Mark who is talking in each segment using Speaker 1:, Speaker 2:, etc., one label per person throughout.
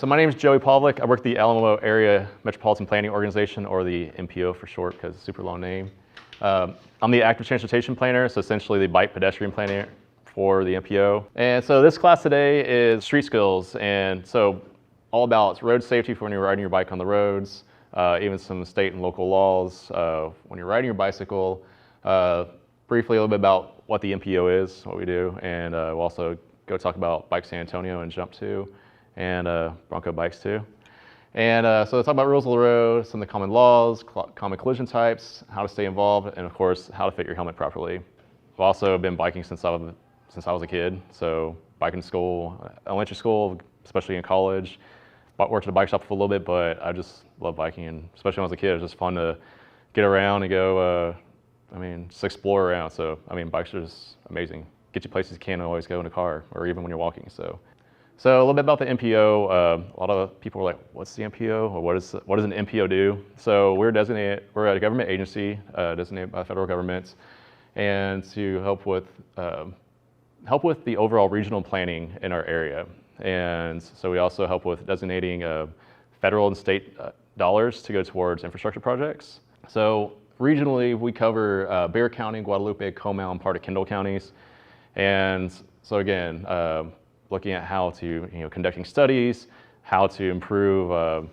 Speaker 1: So my name is Joey Pavlik. I work at the Alamo Area Metropolitan Planning Organization, or the MPO for short, because it's a super long name. I'm the active transportation planner, so essentially the bike pedestrian planner for the MPO. And so this class today is street skills, and so all about road safety for when you're riding your bike on the roads, even some state and local laws when you're riding your bicycle. Briefly a little bit about what the MPO is, what we do, and we'll also go talk about Bike San Antonio and Jump 2, and Bronco Bikes too. And so let's talk about rules of the road, some of the common laws, common collision types, how to stay involved, and of course, how to fit your helmet properly. I've also been biking since I was a kid, so biking to school, elementary school, especially in college. Worked at a bike shop for a little bit, but I just love biking, and especially when I was a kid, it was just fun to get around and go, just explore around. So, bikes are just amazing. Get you places you can't always go in a car, or even when you're walking, So a little bit about the MPO. A lot of people are like, what's the MPO, or what does an MPO do? So we're a government agency designated by the federal government, and to help with the overall regional planning in our area. And so we also help with designating federal and state dollars to go towards infrastructure projects. So regionally, we cover Bexar County, Guadalupe, Comal, and part of Kendall counties. And so again, looking at how to, conducting studies, how to improve, of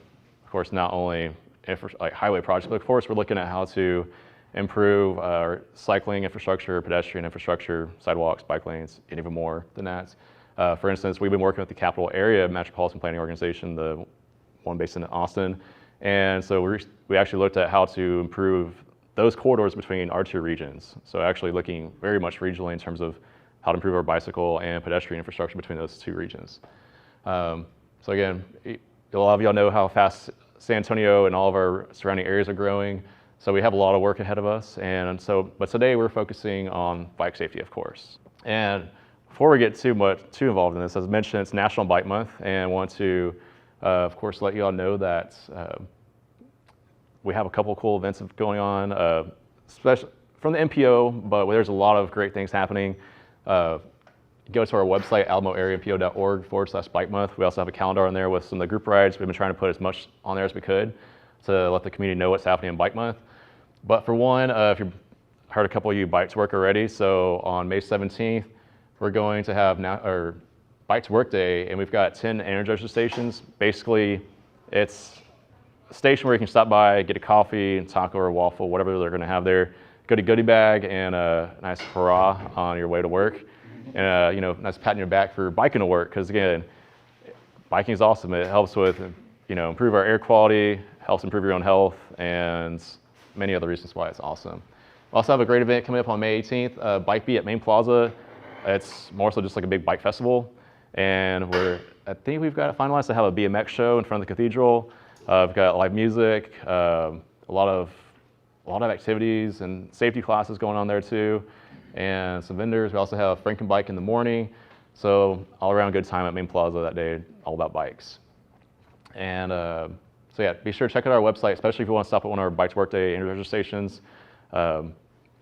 Speaker 1: course, not only highway projects, but of course, we're looking at how to improve our cycling infrastructure, pedestrian infrastructure, sidewalks, bike lanes, and even more than that. For instance, we've been working with the Capital Area Metropolitan Planning Organization, the one based in Austin. And so we actually looked at how to improve those corridors between our two regions. So actually looking very much regionally in terms of how to improve our bicycle and pedestrian infrastructure between those two regions. So again, a lot of y'all know how fast San Antonio and all of our surrounding areas are growing. So we have a lot of work ahead of us. But today we're focusing on bike safety, of course. And before we get too involved in this, as mentioned, it's National Bike Month, and I want to, of course, let you all know that we have a couple of cool events going on, especially from the MPO, but there's a lot of great things happening. Go to our website, alamoareampo.org/bike month. We also have a calendar on there with some of the group rides. We've been trying to put as much on there as we could to let the community know what's happening in Bike Month. But for one, if you've heard a couple of you Bike to Work already, so on May 17th, we're going to have our Bike to Work Day, and we've got 10 Energizer stations. Basically, it's a station where you can stop by, get a coffee, taco, or waffle, whatever they're going to have there. Get a goodie bag and a nice hurrah on your way to work, and nice pat on your back for biking to work. Because again, biking is awesome. It helps with improve our air quality, helps improve your own health, and many other reasons why it's awesome. We also have a great event coming up on May 18th, Bike Bee at Main Plaza. It's more so just like a big bike festival, and I think we've got it finalized to have a BMX show in front of the cathedral. We've got live music, a lot of activities and safety classes going on there too, and some vendors. We also have Frankenbike in the morning, so all around good time at Main Plaza that day, all about bikes. And so yeah, be sure to check out our website, especially if you want to stop at one of our Bike to Work Day Energizer stations. We're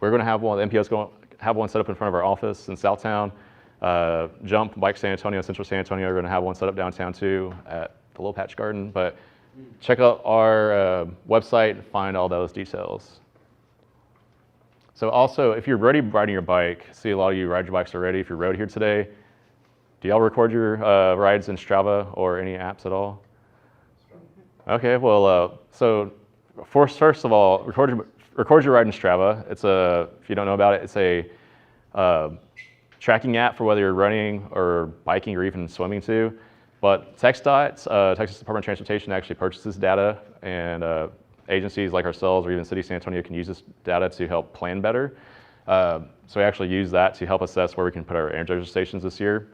Speaker 1: going to have one of the MPOs have one set up in front of our office in Southtown. Jump, Bike San Antonio, Central San Antonio are going to have one set up downtown too at the Little Patch Garden. But check out our website and find all those details. So also, if you're already riding your bike, see a lot of you ride your bikes already. If you rode here today, do y'all record your rides in Strava or any apps at all? Okay, well, so first of all, record your ride in Strava. It's if you don't know about it, it's a tracking app for whether you're running or biking or even swimming too. But TxDOT, Texas Department of Transportation, actually purchases data, and agencies like ourselves or even City of San Antonio can use this data to help plan better. So we actually use that to help assess where we can put our Energizer stations this year.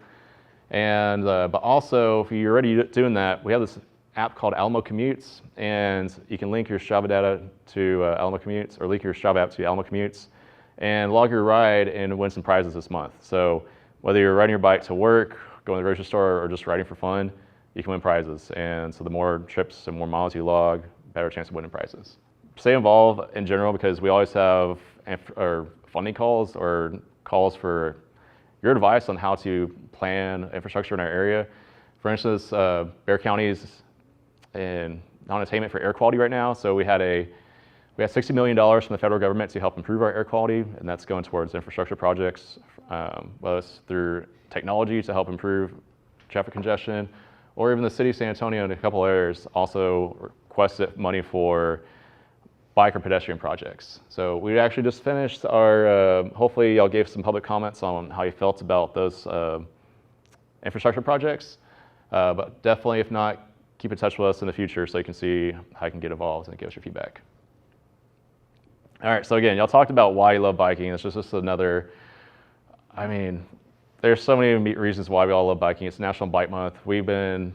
Speaker 1: And but also, if you're already doing that, we have this app called Alamo Commutes, and you can link your Strava data to Alamo Commutes, or link your Strava app to Alamo Commutes, and log your ride and win some prizes this month. So whether you're riding your bike to work, going to the grocery store, or just riding for fun, you can win prizes. And so the more trips and more miles you log, better chance of winning prizes. Stay involved in general, because we always have funding calls or calls for your advice on how to plan infrastructure in our area. For instance, Bexar County is in non-attainment for air quality right now, so we had $60 million from the federal government to help improve our air quality, and that's going towards infrastructure projects, whether it's through technology to help improve traffic congestion, or even the city of San Antonio and a couple areas also requested money for bike or pedestrian projects. So we actually just finished our, hopefully y'all gave some public comments on how you felt about those infrastructure projects, but definitely if not, keep in touch with us in the future so you can see how you can get involved and give us your feedback. All right, so again, y'all talked about why you love biking. It's just another, I mean, there's so many reasons why we all love biking. It's National Bike Month. We've been,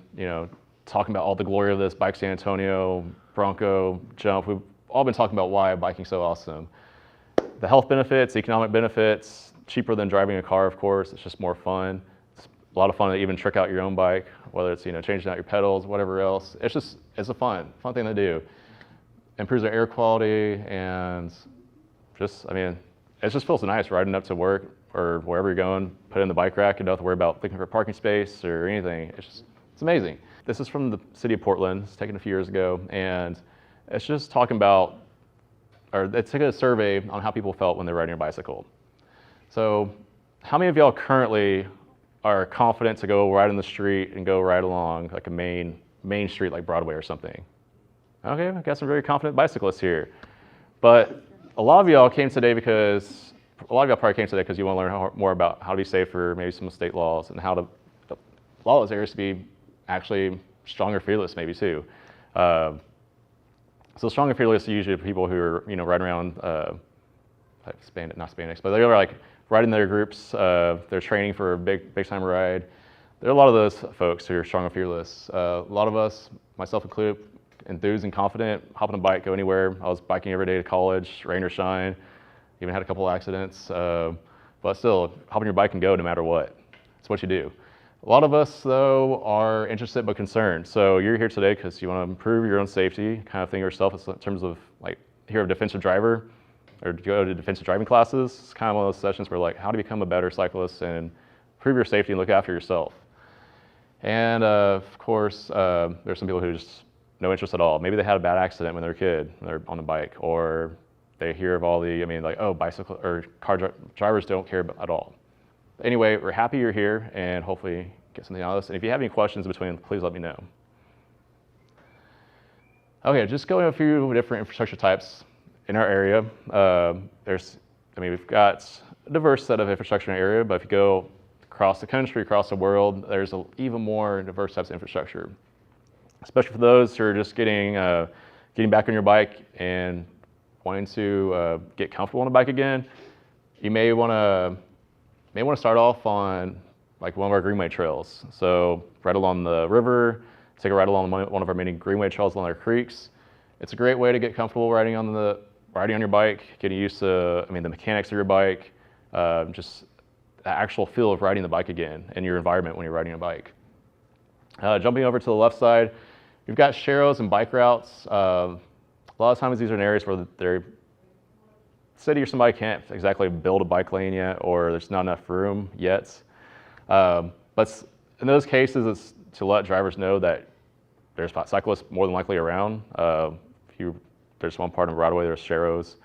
Speaker 1: talking about all the glory of this, Bike San Antonio, Bronco, Jump. We've all been talking about why biking's so awesome. The health benefits, economic benefits, cheaper than driving a car, of course. It's just more fun. It's a lot of fun to even trick out your own bike, whether it's, changing out your pedals, whatever else. It's a fun thing to do. Improves our air quality and it just feels nice riding up to work or wherever you're going, put it in the bike rack, you don't have to worry about looking for a parking space or anything. It's amazing. This is from the city of Portland. It's taken a few years ago, and it's just talking about, or they took a survey on how people felt when they're riding a bicycle. So how many of y'all currently are confident to go ride in the street and go ride along like a main street like Broadway or something? Okay, I've got some very confident bicyclists here. But a lot of y'all came today because you want to learn more about how to be safer, maybe some state laws, and how to a lot of those areas to be actually strong or fearless, maybe too. So strong and fearless are usually people who are riding around, not spandex, but they're like riding their groups. They're training for a big time ride. There are a lot of those folks who are strong and fearless. A lot of us, myself included, enthused and confident, hop on a bike, go anywhere. I was biking every day to college, rain or shine. Even had a couple of accidents, but still, hop on your bike and go no matter what. It's what you do. A lot of us, though, are interested but concerned. So you're here today because you want to improve your own safety, kind of think of yourself in terms of like, hear of a defensive driver, or go to defensive driving classes. It's kind of one of those sessions where like, how to become a better cyclist and improve your safety and look after yourself. And of course, there's some people who just no interest at all. Maybe they had a bad accident when they were a kid, when they're on a bike, or they hear of all the, bicycle or car drivers don't care at all. Anyway, we're happy you're here and hopefully get something out of this. And if you have any questions in between, please let me know. Okay, just going a few different infrastructure types in our area. We've got a diverse set of infrastructure in our area, but if you go across the country, across the world, there's even more diverse types of infrastructure, especially for those who are just getting back on your bike and wanting to get comfortable on a bike again. You may want to start off on like one of our greenway trails. So right along the river, take a ride along one of our many greenway trails along our creeks. It's a great way to get comfortable riding on your bike, getting used to the mechanics of your bike, just the actual feel of riding the bike again in your environment when you're riding a bike. Jumping over to the left side, we've got sharrows and bike routes. A lot of times these are in areas where the city or somebody can't exactly build a bike lane yet, or there's not enough room yet. But in those cases, it's to let drivers know that there's cyclists more than likely around. There's one part of Broadway, there's sharrows.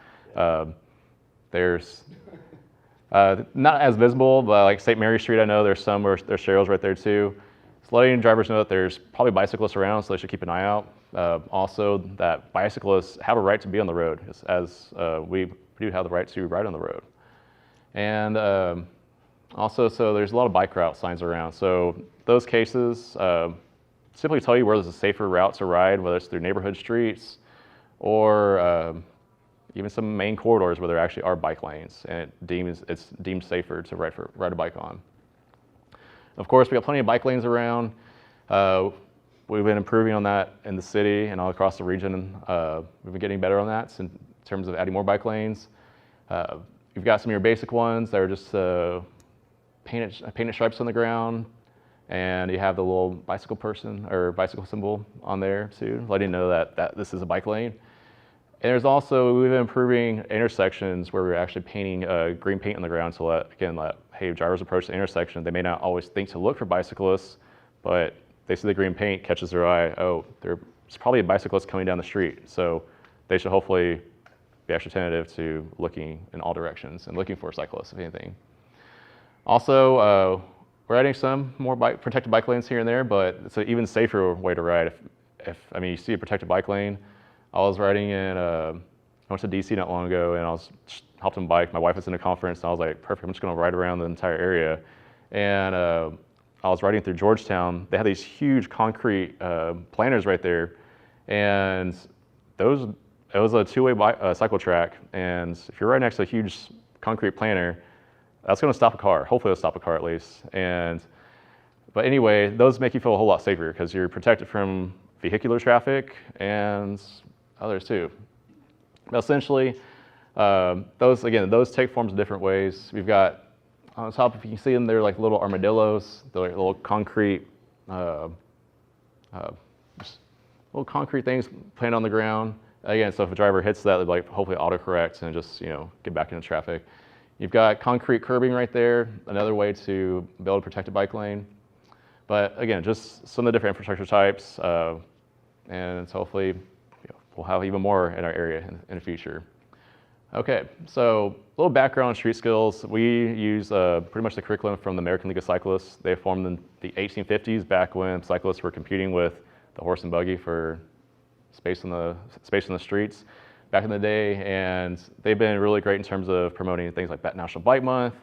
Speaker 1: There's not as visible, but like St. Mary Street, I know there's some where there's sharrows right there too. It's letting drivers know that there's probably bicyclists around, so they should keep an eye out. Also, that bicyclists have a right to be on the road, as we do have the right to ride on the road. And also, so there's a lot of bike route signs around. So those cases simply tell you where there's a safer route to ride, whether it's through neighborhood streets or even some main corridors where there actually are bike lanes, and it's deemed safer to ride a bike on. Of course, we got plenty of bike lanes around. We've been improving on that in the city and all across the region. We've been getting better on that in terms of adding more bike lanes. You've got some of your basic ones that are just painted stripes on the ground, and you have the little bicycle person or bicycle symbol on there too, letting you know that this is a bike lane. And we've been improving intersections where we're actually painting green paint on the ground to let drivers approach the intersection. They may not always think to look for bicyclists, but they see the green paint, catches their eye, oh, there's probably a bicyclist coming down the street. So they should hopefully be extra attentive to looking in all directions and looking for cyclists, if anything. Also, we're adding some more protected bike lanes here and there, but it's an even safer way to ride. If I mean, you see a protected bike lane. I was riding in, I went to DC not long ago, and I was hopped on a bike. My wife was in a conference, and I was like, perfect, I'm just gonna ride around the entire area. And I was riding through Georgetown. They had these huge concrete planters right there, and it was a two-way cycle track. And if you're right next to a huge concrete planter, that's going to stop a car. Hopefully it'll stop a car at least. But anyway, those make you feel a whole lot safer because you're protected from vehicular traffic and others too. But essentially, those take forms in different ways. We've got on top, if you can see them, they're like little armadillos. They're like little concrete, just little concrete things planted on the ground. Again, so if a driver hits that, they'd like hopefully autocorrect and just get back into traffic. You've got concrete curbing right there, another way to build a protected bike lane. But again, just some of the different infrastructure types, and so hopefully we'll have even more in our area in the future. Okay, so a little background on street skills. We use pretty much the curriculum from the American League of Cyclists. They formed in the 1850s, back when cyclists were competing with the horse and buggy for space in the streets back in the day, and they've been really great in terms of promoting things like National Bike Month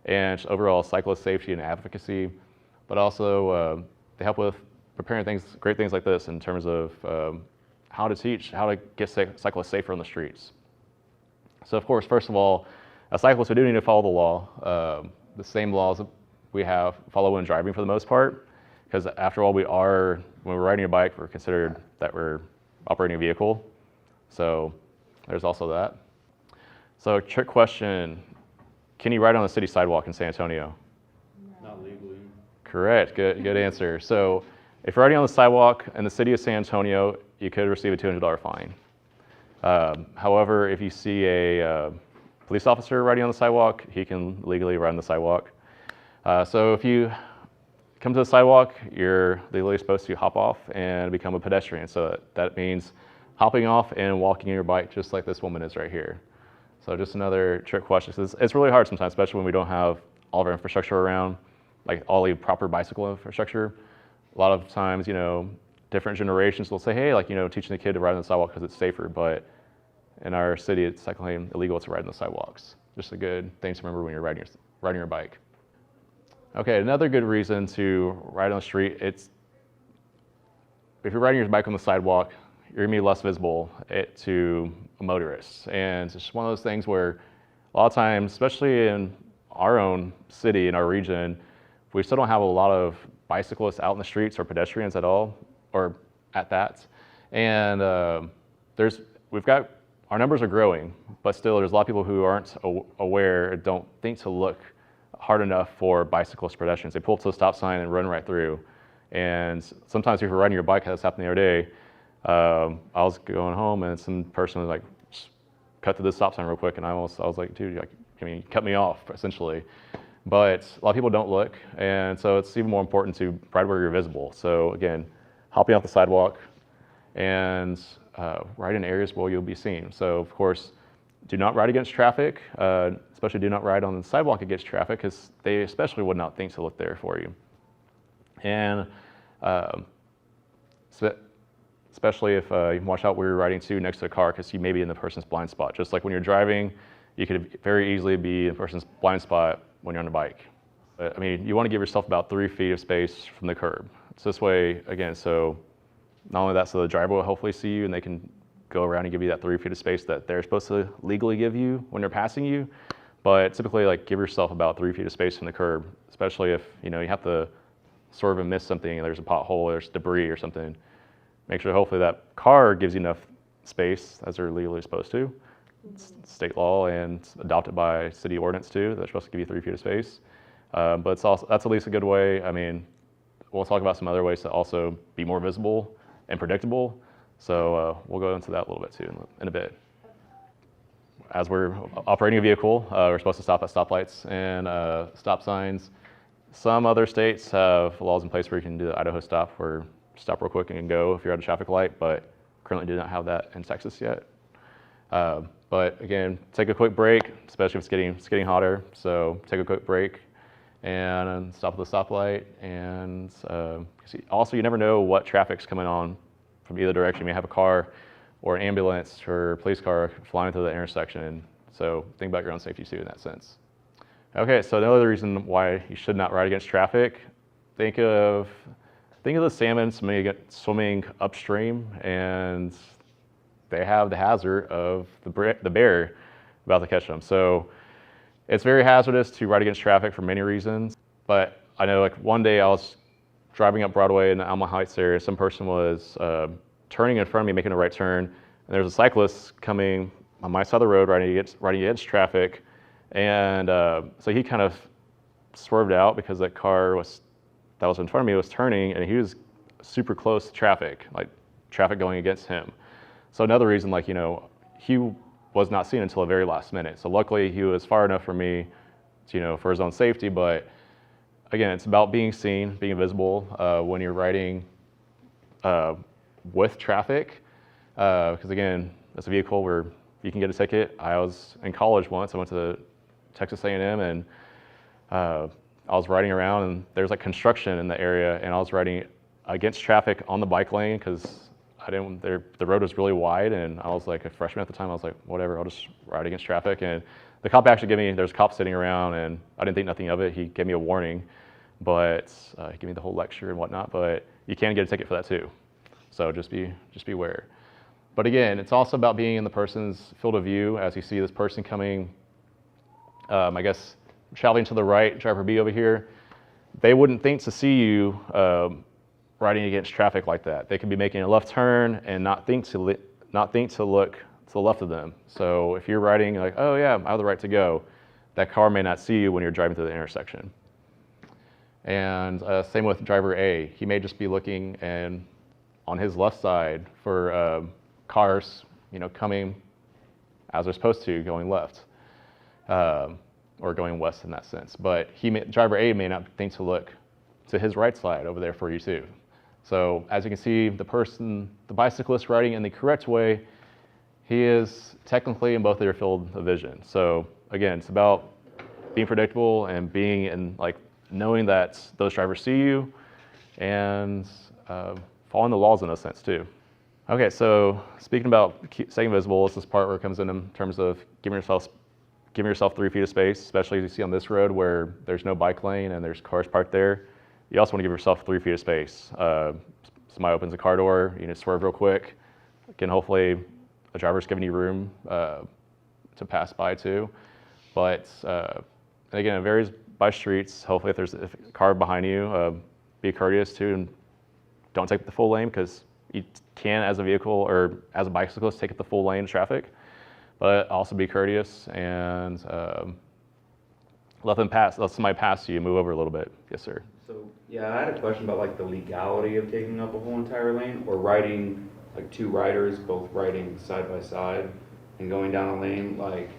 Speaker 1: and just overall cyclist safety and advocacy. But also they help with preparing great things like this in terms of how to get cyclists safer on the streets. So of course, first of all, as cyclists, we do need to follow the law, the same laws that we follow when driving for the most part, because after all, when we're riding a bike, we're considered that we're operating a vehicle. So there's also that. So trick question, can you ride on the city sidewalk in San Antonio?
Speaker 2: Not legally.
Speaker 1: Correct, good answer. So if you're riding on the sidewalk in the city of San Antonio, you could receive a $200 fine. However, if you see a police officer riding on the sidewalk, he can legally ride on the sidewalk. So if you come to the sidewalk, you're legally supposed to hop off and become a pedestrian. So that means hopping off and walking your bike just like this woman is right here. So just another trick question. It's really hard sometimes, especially when we don't have all of our infrastructure around, like all the proper bicycle infrastructure. A lot of times, different generations will say, hey, teaching the kid to ride on the sidewalk because it's safer, but in our city, it's technically illegal to ride on the sidewalks. Just a good thing to remember when you're riding your bike. Okay, another good reason to ride on the street, if you're riding your bike on the sidewalk, you're gonna be less visible to motorists. And it's just one of those things where a lot of times, especially in our own city, in our region, we still don't have a lot of bicyclists out in the streets or pedestrians at all, or at that. And our numbers are growing, but still there's a lot of people who aren't aware, don't think to look hard enough for bicyclists, pedestrians. They pull up to the stop sign and run right through. And sometimes if you're riding your bike, as happened the other day, I was going home and some person was like, cut to the stop sign real quick, and I was like, dude, you cut me off, essentially. But a lot of people don't look, and so it's even more important to ride where you're visible. So again, hopping off the sidewalk and ride in areas where you'll be seen. So of course, do not ride against traffic, especially do not ride on the sidewalk against traffic, because they especially would not think to look there for you. And especially if you watch out where you're riding to next to a car, because you may be in the person's blind spot. Just like when you're driving, you could very easily be in a person's blind spot when you're on a bike. But, you want to give yourself about 3 feet of space from the curb. It's this way, again, so not only that, so the driver will hopefully see you and they can go around and give you that 3 feet of space that they're supposed to legally give you when they're passing you. But typically, give yourself about 3 feet of space from the curb, especially if you have to sort of miss something and there's a pothole, there's debris or something. Make sure hopefully that car gives you enough space as they're legally supposed to. It's state law and adopted by city ordinance too. They're supposed to give you 3 feet of space. But that's at least a good way. We'll talk about some other ways to also be more visible and predictable. So we'll go into that a little bit too in a bit. As we're operating a vehicle, we're supposed to stop at stoplights and stop signs. Some other states have laws in place where you can do the Idaho stop, where stop real quick and go if you're at a traffic light, but currently do not have that in Texas yet. But again, take a quick break, especially if it's getting hotter. So take a quick break and stop at the stoplight. And also, you never know what traffic's coming on from either direction. You may have a car or an ambulance or a police car flying through the intersection. So think about your own safety too in that sense. Okay, so another reason why you should not ride against traffic, think of the salmon swimming upstream, and they have the hazard of the bear about to catch them. So it's very hazardous to ride against traffic for many reasons. But I know, like, one day I was driving up Broadway in the Alma Heights area. Some person was turning in front of me, making a right turn, and there's a cyclist coming on my side of the road riding against traffic. And so he kind of swerved out because that car that was in front of me was turning, and he was super close to traffic, like traffic going against him. So another reason, like, he was not seen until the very last minute. So luckily he was far enough for me, to, for his own safety. But again, it's about being seen, being visible when you're riding with traffic. Because again, it's a vehicle where you can get a ticket. I was in college once. I went to Texas A&M, and I was riding around, and there's like construction in the area, and I was riding against traffic on the bike lane because the road was really wide, and I was like a freshman at the time. I was like, whatever, I'll just ride against traffic. And the cop actually there's a cop sitting around, and I didn't think nothing of it. He gave me a warning, but he gave me the whole lecture and whatnot, but you can get a ticket for that too. So just beware. But again, it's also about being in the person's field of view. As you see this person coming, I guess, traveling to the right, driver B over here, they wouldn't think to see you riding against traffic like that. They could be making a left turn and not think to look to the left of them. So if you're riding like, oh yeah, I have the right to go, that car may not see you when you're driving through the intersection. And same with driver A. He may just be looking and on his left side for cars, coming as they're supposed to, going left. Or going west in that sense. But driver A may not think to look to his right side over there for you too. So as you can see, the bicyclist riding in the correct way, he is technically in both of your field of vision. So again, it's about being predictable and being in, like, knowing that those drivers see you, and following the laws in a sense too. Okay, so speaking about staying visible, this is part where it comes in terms of giving yourself 3 feet of space, especially as you see on this road where there's no bike lane and there's cars parked there. You also want to give yourself 3 feet of space. Somebody opens a car door, you just swerve real quick. Again, hopefully the driver's giving you room to pass by too. But again, it varies by streets. Hopefully if there's a car behind you, be courteous too, and don't take the full lane, because you can, as a vehicle or as a bicyclist, take up the full lane of traffic. But also be courteous and let somebody pass you, move over a little bit. Yes, sir.
Speaker 2: So yeah, I had a question about like the legality of taking up a whole entire lane, or riding like 2 riders both riding side by side and going down a lane. Like,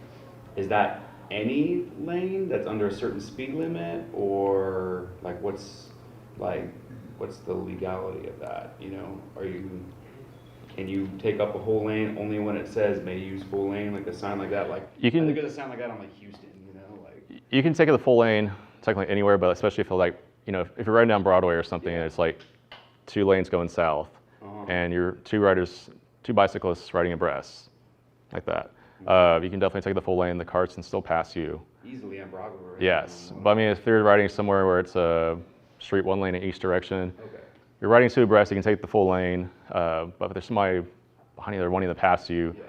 Speaker 2: is that any lane that's under a certain speed limit, or like what's the legality of that? Can you take up a whole lane only when it says may use full lane, like a sign like that? Like, I think there's a sign like that on like Houston, like.
Speaker 1: You can take the full lane technically anywhere, but especially if if you're riding down Broadway or something, and it's like 2 lanes going south, and you're 2 bicyclists riding abreast, like that. You can definitely take the full lane. The cars can still pass you
Speaker 2: Easily on Broadway. Right?
Speaker 1: Yes, but I mean, if you're riding somewhere where it's a street 1 lane in each direction,
Speaker 2: Okay.
Speaker 1: you're riding 2 abreast, you can take the full lane. But if there's somebody behind you that are wanting to pass you,
Speaker 2: Yeah.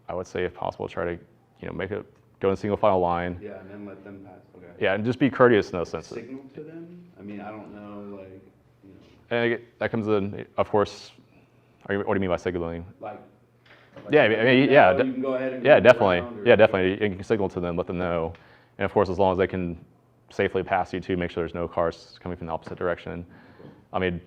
Speaker 1: I would say, if possible, try to make it go in single file line.
Speaker 2: Yeah, and then let them pass. Okay.
Speaker 1: Yeah, and just be courteous in those senses.
Speaker 2: Signal to them? I mean, I don't know,
Speaker 1: And that comes in, of course. What do you mean by signaling?
Speaker 2: like
Speaker 1: Yeah, I mean, yeah,
Speaker 2: you can go ahead and
Speaker 1: yeah,
Speaker 2: move
Speaker 1: definitely.
Speaker 2: around, or-
Speaker 1: Yeah, definitely. You can signal to them, let them know, and of course, as long as they can safely pass you too, make sure there's no cars coming from the opposite direction. I mean,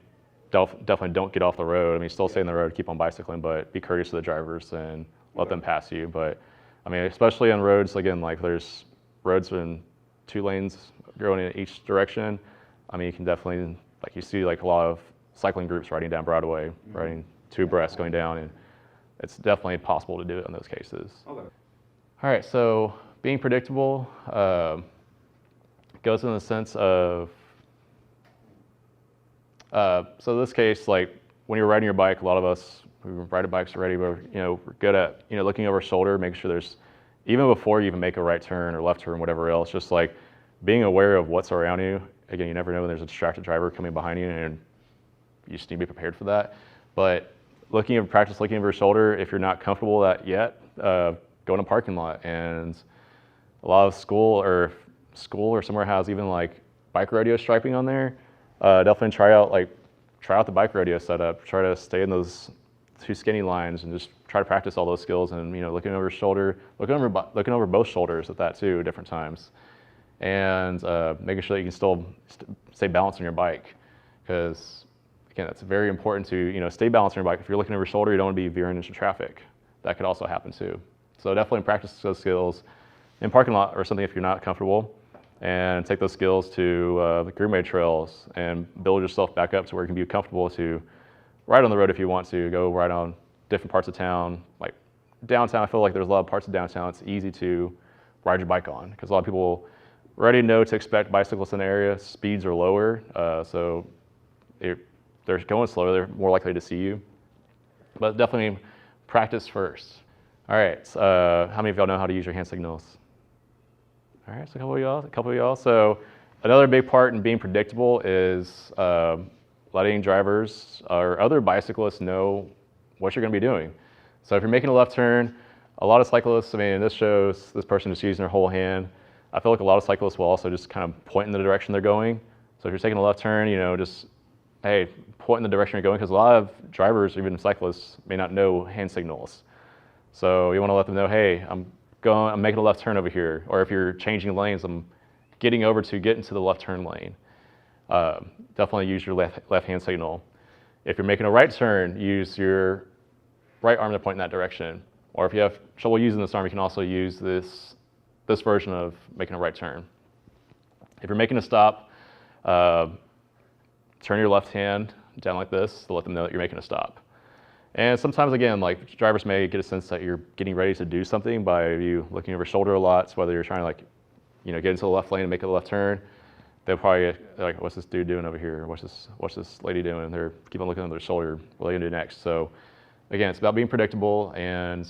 Speaker 1: definitely don't get off the road. I mean, still stay in the road, keep on bicycling, but be courteous to the drivers and let them pass you. But I mean, especially on roads, again, like there's roads in 2 lanes going in each direction, I mean, you can definitely, like you see like a lot of cycling groups riding down Broadway, riding two abreast going down, and it's definitely possible to do it in those cases.
Speaker 2: Okay.
Speaker 1: All right, so being predictable goes in the sense of, so in this case, like when you're riding your bike, a lot of us who ride bikes already, we're good at looking over our shoulder, making sure there's, even before you even make a right turn or left turn, whatever else, just like being aware of what's around you. Again, you never know when there's a distracted driver coming behind you, and you just need to be prepared for that. But practice looking over your shoulder. If you're not comfortable with that yet, go in a parking lot. And a lot of school or somewhere has even like bike rodeo striping on there. Definitely try out the bike rodeo setup. Try to stay in those two skinny lines and just try to practice all those skills. And looking over your shoulder, looking over both shoulders at that too, different times, and making sure that you can still stay balanced on your bike, because again, that's very important to stay balanced on your bike. If you're looking over your shoulder, you don't want to be veering into traffic. That could also happen too. So definitely practice those skills in parking lot or something if you're not comfortable, and take those skills to the Greenway trails and build yourself back up to where you can be comfortable to ride on the road if you want to, go ride on different parts of town. Like downtown, I feel like there's a lot of parts of downtown it's easy to ride your bike on, because a lot of people already know to expect bicyclists in the area. Speeds are lower, so they're going slower, they're more likely to see you. But definitely practice first. All right, how many of y'all know how to use your hand signals? All right, so a couple of y'all. So another big part in being predictable is letting drivers or other bicyclists know what you're going to be doing. So if you're making a left turn, a lot of cyclists, I mean, this shows this person just using their whole hand. I feel like a lot of cyclists will also just kind of point in the direction they're going. So if you're taking a left turn, just, hey, point in the direction you're going, because a lot of drivers, even cyclists, may not know hand signals. So you want to let them know, hey, I'm making a left turn over here. Or if you're changing lanes, I'm getting over to get into the left turn lane. Definitely use your left hand signal. If you're making a right turn, use your right arm to point in that direction. Or if you have trouble using this arm, you can also use this version of making a right turn. If you're making a stop, turn your left hand down like this to let them know that you're making a stop. And sometimes, again, like drivers may get a sense that you're getting ready to do something by you looking over your shoulder a lot. So whether you're trying to get into the left lane and make a left turn, they'll probably like, what's this dude doing over here? What's this lady doing? They're keep on looking over their shoulder. What are they gonna do next? So again, it's about being predictable and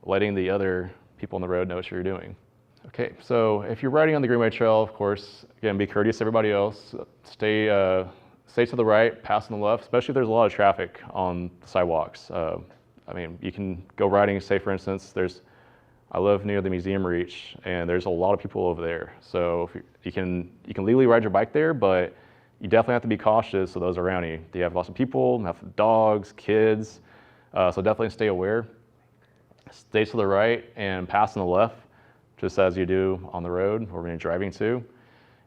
Speaker 1: letting the other people on the road know what you're doing. Okay, so if you're riding on the Greenway Trail, of course, again, be courteous to everybody else. Stay to the right, pass on the left, especially if there's a lot of traffic on the sidewalks. I mean, you can go riding, say for instance, I live near the Museum Reach, and there's a lot of people over there. So if you can legally ride your bike there, but you definitely have to be cautious of those around you. You have lots of people, have dogs, kids, so definitely stay aware. Stay to the right and pass on the left, just as you do on the road or when you're driving too.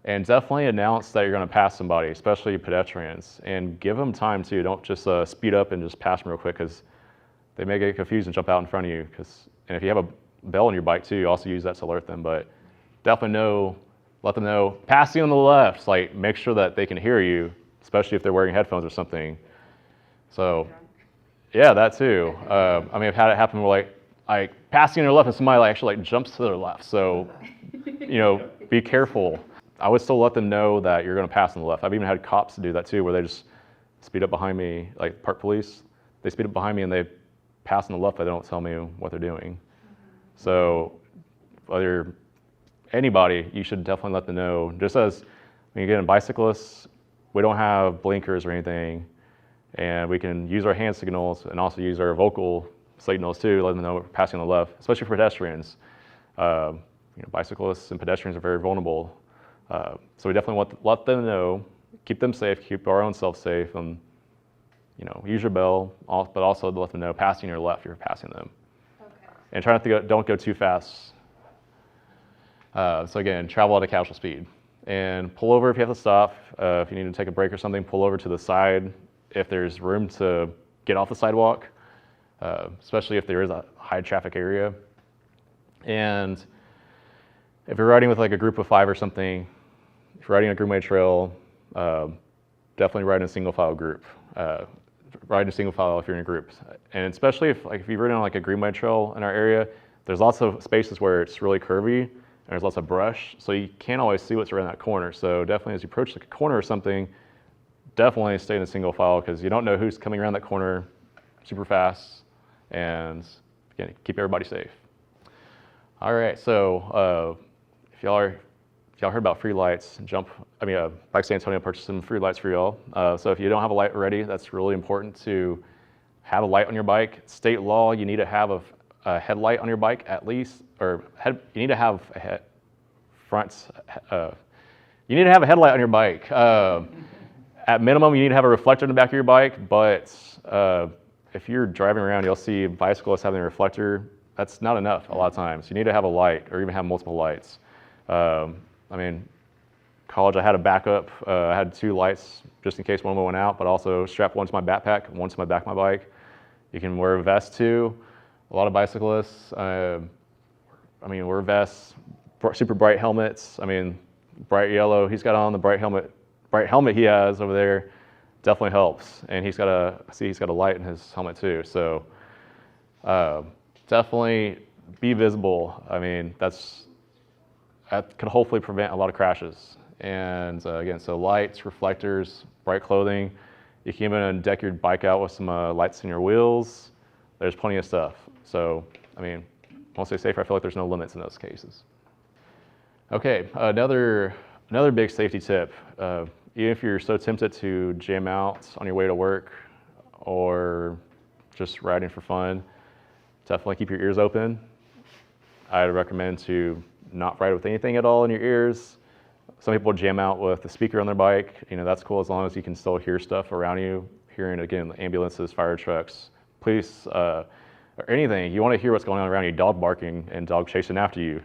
Speaker 1: And definitely announce that you're going to pass somebody, especially pedestrians, and give them time too. Don't just speed up and just pass them real quick, because they may get confused and jump out in front of you. And if you have a bell on your bike too, you also use that to alert them. But definitely let them know, passing on the left, like make sure that they can hear you, especially if they're wearing headphones or something. So yeah, that too. I mean, I've had it happen where like passing on your left and somebody actually jumps to their left. So, be careful. I would still let them know that you're going to pass on the left. I've even had cops do that too, where they just speed up behind me, like park police. They speed up behind me and they pass on the left, but they don't tell me what they're doing. So whether anybody, you should definitely let them know. Just as when you get in bicyclists, we don't have blinkers or anything, and we can use our hand signals and also use our vocal signals too, let them know we're passing on the left, especially for pedestrians. Bicyclists and pedestrians are very vulnerable. So we definitely want to let them know, keep them safe, keep our own self safe, and use your bell, but also to let them know passing your left, you're passing them. Okay. And try not to don't go too fast. So again, travel at a casual speed, and pull over if you have to stop. If you need to take a break or something, pull over to the side if there's room to get off the sidewalk, especially if there is a high traffic area. And if you're riding with like a group of 5 or something, if riding a Greenway trail, definitely ride in a single file group. Ride in a single file if you're in a group. And especially if you've ridden on like a Greenway trail in our area, there's lots of spaces where it's really curvy and there's lots of brush, so you can't always see what's around that corner. So definitely as you approach like a corner or something, definitely stay in a single file because you don't know who's coming around that corner super fast, and again, keep everybody safe. All right, so if y'all heard about free lights, Bike San Antonio purchased some free lights for y'all. So if you don't have a light already, that's really important to have a light on your bike. State law, you need to have a headlight on your bike at least, you need to have a you need to have a headlight on your bike. At minimum, you need to have a reflector in the back of your bike, but if you're driving around, you'll see bicyclists having a reflector. That's not enough a lot of times. You need to have a light or even have multiple lights. College, I had a backup. I had 2 lights just in case one went out, but also strapped one to my backpack, one to my back of my bike. You can wear a vest too. A lot of bicyclists, wear vests, super bright helmets. Bright yellow, he's got on the bright helmet he has over there definitely helps. And he's got a light in his helmet too. So definitely be visible. That could hopefully prevent a lot of crashes. And again, so lights, reflectors, bright clothing. You can even deck your bike out with some lights in your wheels. There's plenty of stuff. So, I won't say safer, I feel like there's no limits in those cases. Okay, another big safety tip. Even if you're so tempted to jam out on your way to work or just riding for fun, definitely keep your ears open. I'd recommend to not ride with anything at all in your ears. Some people jam out with the speaker on their bike. That's cool as long as you can still hear stuff around you, hearing, again, ambulances, fire trucks, police, or anything. You want to hear what's going on around you, dog barking and dog chasing after you.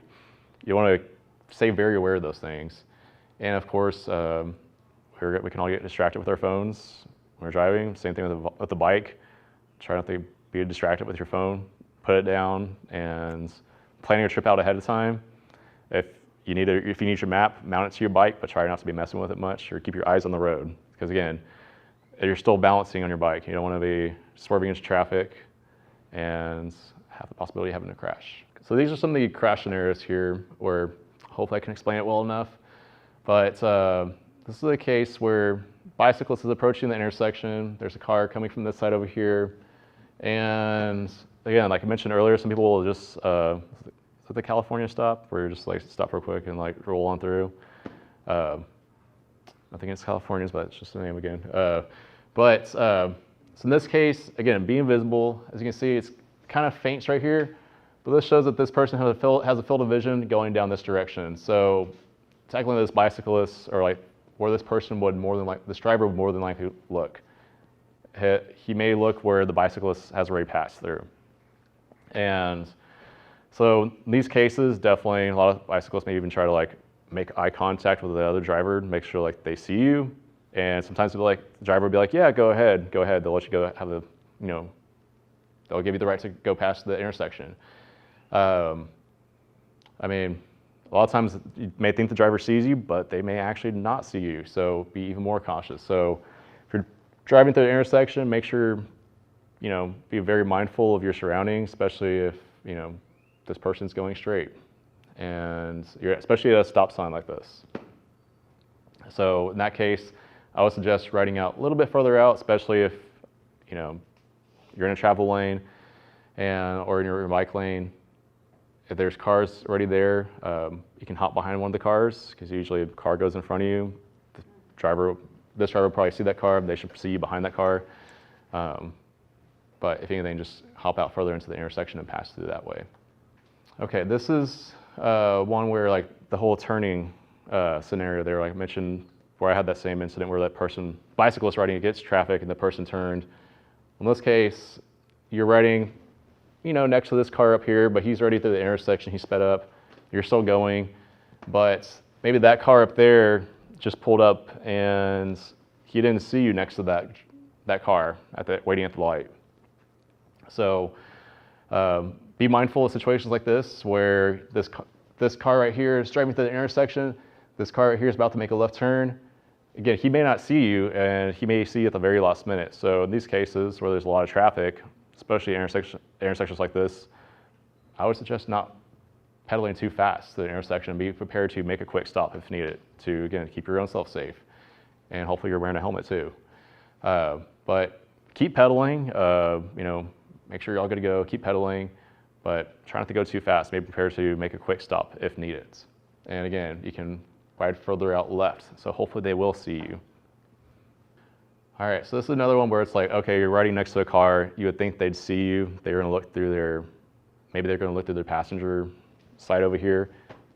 Speaker 1: You want to stay very aware of those things. And of course, we can all get distracted with our phones when we're driving. Same thing with the bike. Try not to be distracted with your phone. Put it down and plan your trip out ahead of time. If you need your map, mount it to your bike, but try not to be messing with it much, or keep your eyes on the road. Because again, you're still balancing on your bike. You don't want to be swerving into traffic and have the possibility of having a crash. So these are some of the crash scenarios here where hopefully I can explain it well enough. But this is a case where bicyclist is approaching the intersection. There's a car coming from this side over here. And again, like I mentioned earlier, some people will just, is it the California stop, where you just like stop real quick and like roll on through? I think it's Californians, but it's just the name again. So in this case, again, being visible, as you can see, it's kind of faints right here, but this shows that this person has a field of vision going down this direction. So technically this bicyclist, or like where this person would this driver would more than likely look. He may look where the bicyclist has already passed through. And so in these cases, definitely a lot of bicyclists may even try to like make eye contact with the other driver, make sure like they see you. And sometimes the driver will be like, yeah, go ahead. They'll let you go they'll give you the right to go past the intersection. A lot of times you may think the driver sees you, but they may actually not see you. So be even more cautious. So if you're driving through the intersection, make sure, be very mindful of your surroundings, especially if, this person's going straight. And especially at a stop sign like this. So in that case, I would suggest riding out a little bit further out, especially if, you're in a travel lane or in your bike lane. If there's cars already there, you can hop behind one of the cars, because usually a car goes in front of you. This driver will probably see that car. They should see you behind that car. But if anything, just hop out further into the intersection and pass through that way. Okay, this is one where like the whole turning scenario there, like I mentioned, where I had that same incident where that bicyclist riding against traffic and the person turned. In this case, you're riding, next to this car up here, but he's already through the intersection, he sped up, you're still going, but maybe that car up there just pulled up and he didn't see you next to that car waiting at the light. So be mindful of situations like this where this car right here is driving through the intersection. this car right here is about to make a left turn. Again, he may not see you, and he may see you at the very last minute. So in these cases where there's a lot of traffic, especially intersections like this, I would suggest not pedaling too fast to the intersection and be prepared to make a quick stop if needed to, again, keep your own self safe. And hopefully you're wearing a helmet too. But keep pedaling, make sure you're all good to go, keep pedaling, but try not to go too fast. Be prepared to make a quick stop if needed. And again, you can ride further out left, so hopefully they will see you. All right, so this is another one where it's like, okay, you're riding next to a car, you would think they'd see you, they're gonna look through maybe they're gonna look through their passenger side over here,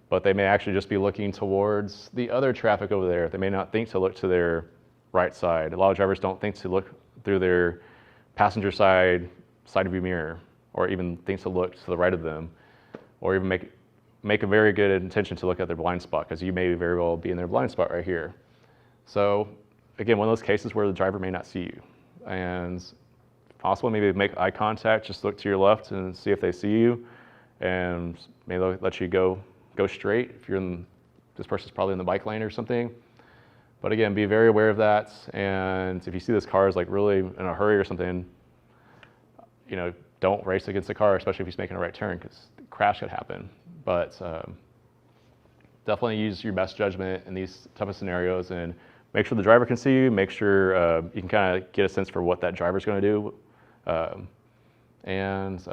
Speaker 1: but they may actually just be looking towards the other traffic over there. They may not think to look to their right side. A lot of drivers don't think to look through their passenger side view mirror, or even think to look to the right of them, or even make a very good intention to look at their blind spot, because you may very well be in their blind spot right here. So again, one of those cases where the driver may not see you, and possible maybe make eye contact, just look to your left and see if they see you, and maybe they'll let you go straight if this person's probably in the bike lane or something. But again, be very aware of that, and if you see this car is like really in a hurry or something, don't race against the car, especially if he's making a right turn, because crash could happen. But definitely use your best judgment in these type of scenarios, and make sure the driver can see you, make sure you can kind of get a sense for what that driver's going to do. And